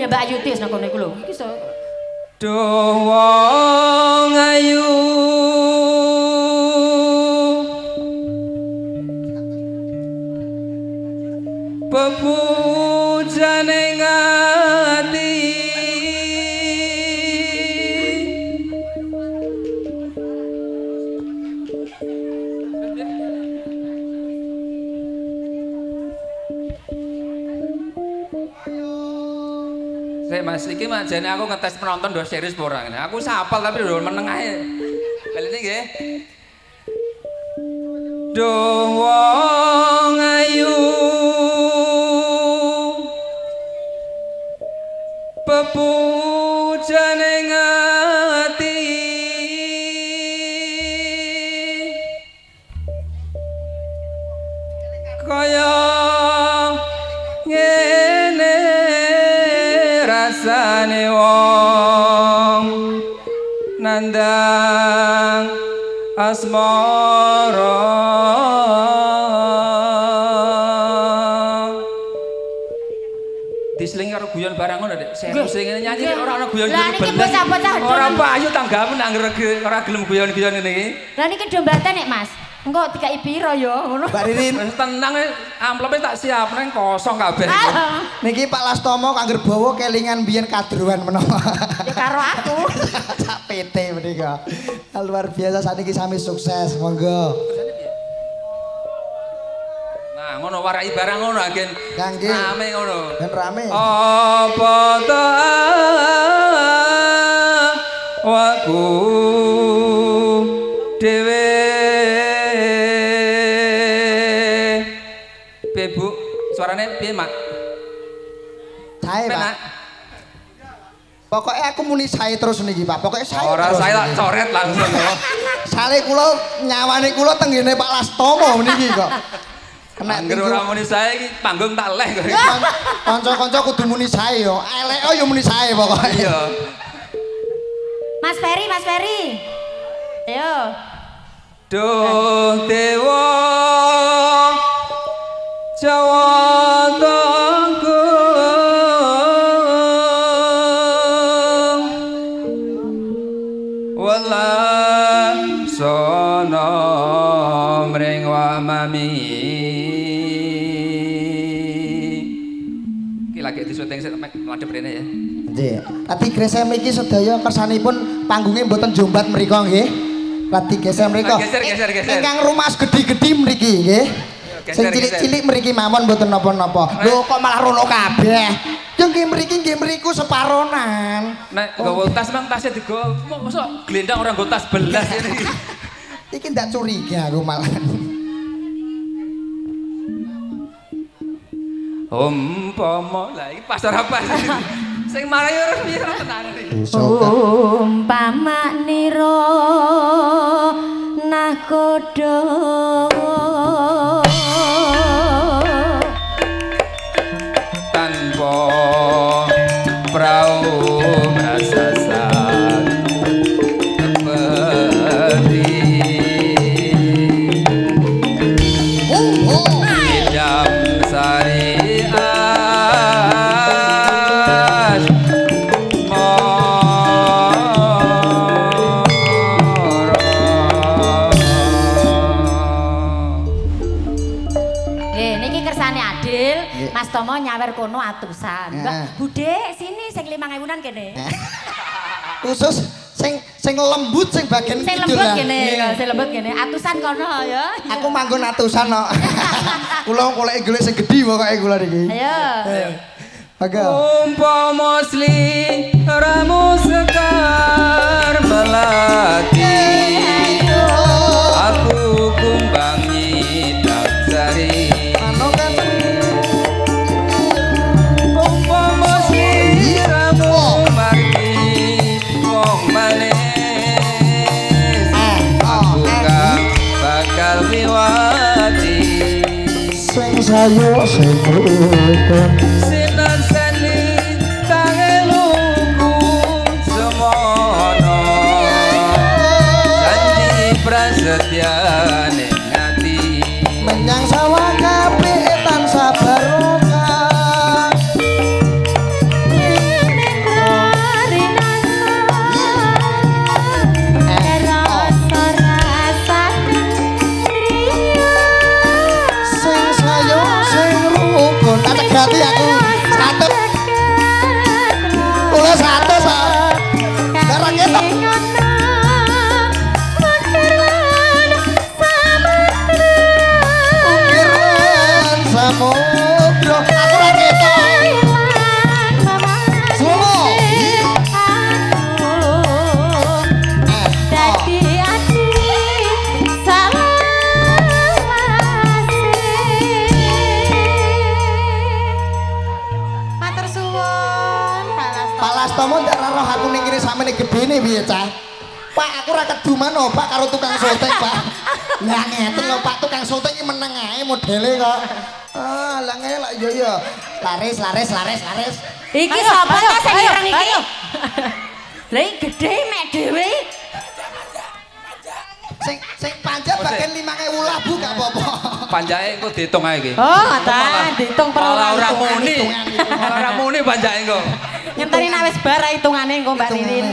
ya Mbak Ayu Tis nang kono iku lho. Iki iso. Duh wong ayu pepujane ngati Mas, iki majane aku ngetes penonton do series apa ora ngene. Aku sapal tapi do meneng ae. Bali iki nggih. Duh wong ayu pepujane ngati kaya ngene rasane wong nandang asmara disling karo guyon barang ngono Dek. Serius ngene nyanyi ora ana guyon-guyon bener. Ora payu tanggamu nang ora gelem guyon-guyon ngene iki. Lah niki dombaten nek Mas. Engko dikai piro ya ngono. Mbak Ririn, tenang amplope tak siap nang kosong kabeh. niki Pak Lastomo kangger bawa kelingan biyen kadruan menawa. Ya karo aku. Cak PT menika. Luar biasa saniki sami sukses. Monggo. Nah, ngono warai barang ngono agen. Kangge. Rame ngono. Dan rame. Apa ta waku dhewe Bu, suarane piye, Mak? Sae, Pak. Pokoknya aku muni sae terus niki, Pak. Pokoknya sae. Ora sae tak coret langsung kok. Sale kula nyawane kula tenggene Pak Lastomo niki kok. Kena Angger ora muni sae iki panggung tak leh kok. Kanca-kanca kudu muni sae yo. Eleko yo muni sae pokoke. Iya. Mas Ferry. Ayo. Duh dewa Jawa tanggung wala sono mring wamami iki lagi disuting sik madhep rene ya. Nggih. Ati gresem iki sedaya kersanipun panggungnya mboten jombat mriku nggih. Lati geser mriku. Geser. Ingkang rumah gedhi-gedhi mriki nggih. Sing cilik-cilik mriki mawon mboten napa-napa. Lho kok malah rono kabeh. Yo nggih mriki nggih mriku separonan. Nek nggawa tas mang tasnya digawa mosok glendang ora nggo tas belas ini. Iki ndak curiga aku malah. Umpama lah iki pasar apa sih? Sing marahi ora piye ora tenan iki. Umpama nira nakoda tanpa prau prasasat seperti idam syariat niki kersane Adil, Mas Tomo nyawer kono atusan. Mbak Bude sini sing 5.000-an kene. Khusus sing lembut sing bagian Sing kidul. lembut kene, sing lembut kene. Atusan kono ya. Aku manggon atusan kok. Kula golek golek sing gedhi pokoke kula niki. Ayo. Monggo. umpama sli ramu sekar melati aku kumbangi daksari Anu kan umpama sli ramu margi wong manis aku kang bakal liwati sing sayo sing rukun. sinan seni tangeluku semono janji prasetya ning ati Menyang sawah kabeh tansah barokah. wigati aku. Satu. Kula satu sa. Darang ketok. Ukiran samudra. Aku ra ketok. Sumo. Palastomo ndak roh aku ning kene samene gedene piye, Cah? Pak, aku ra keduman Pak karo tukang sotek, Pak. Lah ngeten lho, Pak, tukang sotek iki meneng ae modele kok. Ah, lah ngene lak yo yo. Laris. Iki sapa ta sing ireng iki? Lah iki gedhe mek dhewe. Sing panjat bagian 5.000 lah Bu gak apa-apa. Panjake engko diitung ae iki. Oh, ta, diitung perlu. Ora muni panjake engko. Ngenteni nek wis bar hitungane engko Mbak Ririn.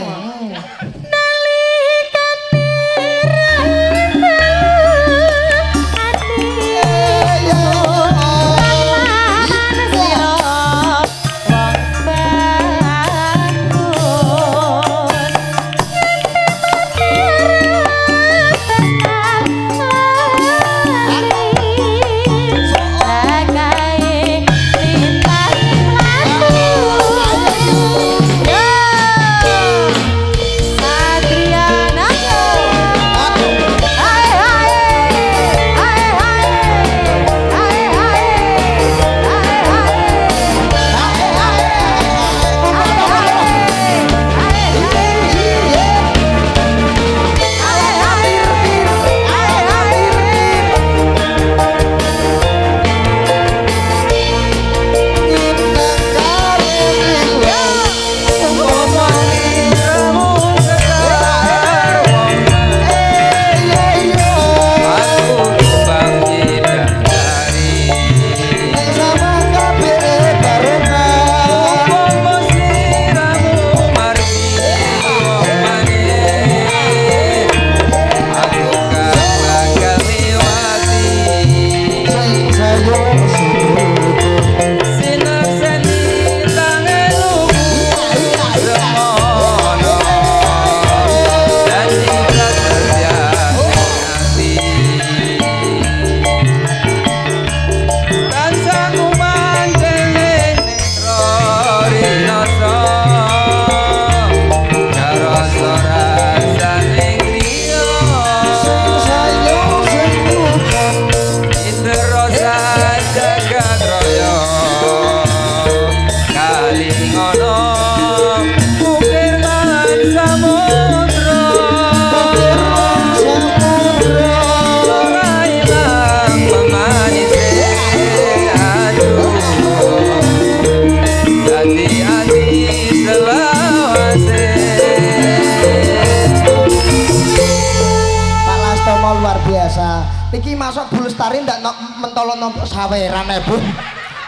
Iki masuk Bu Lestari ndak mentolo nopo saweran Bu.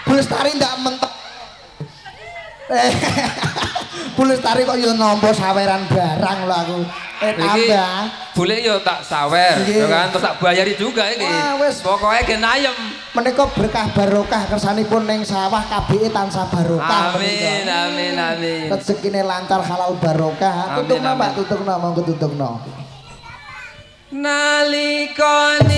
Bu Lestari ndak mentok. Bu Lestari kok yo nampa saweran barang lho aku. Tambah. Boleh yo tak sawer, ya kan terus tak bayari juga iki. Pokoke gen ayem. Menika berkah barokah kersanipun ning sawah kabeh tansah barokah. Amin, amin, amin. Rezekine lancar halal barokah. Tutungna Mbak, tutungna monggo tutungna. Nalikane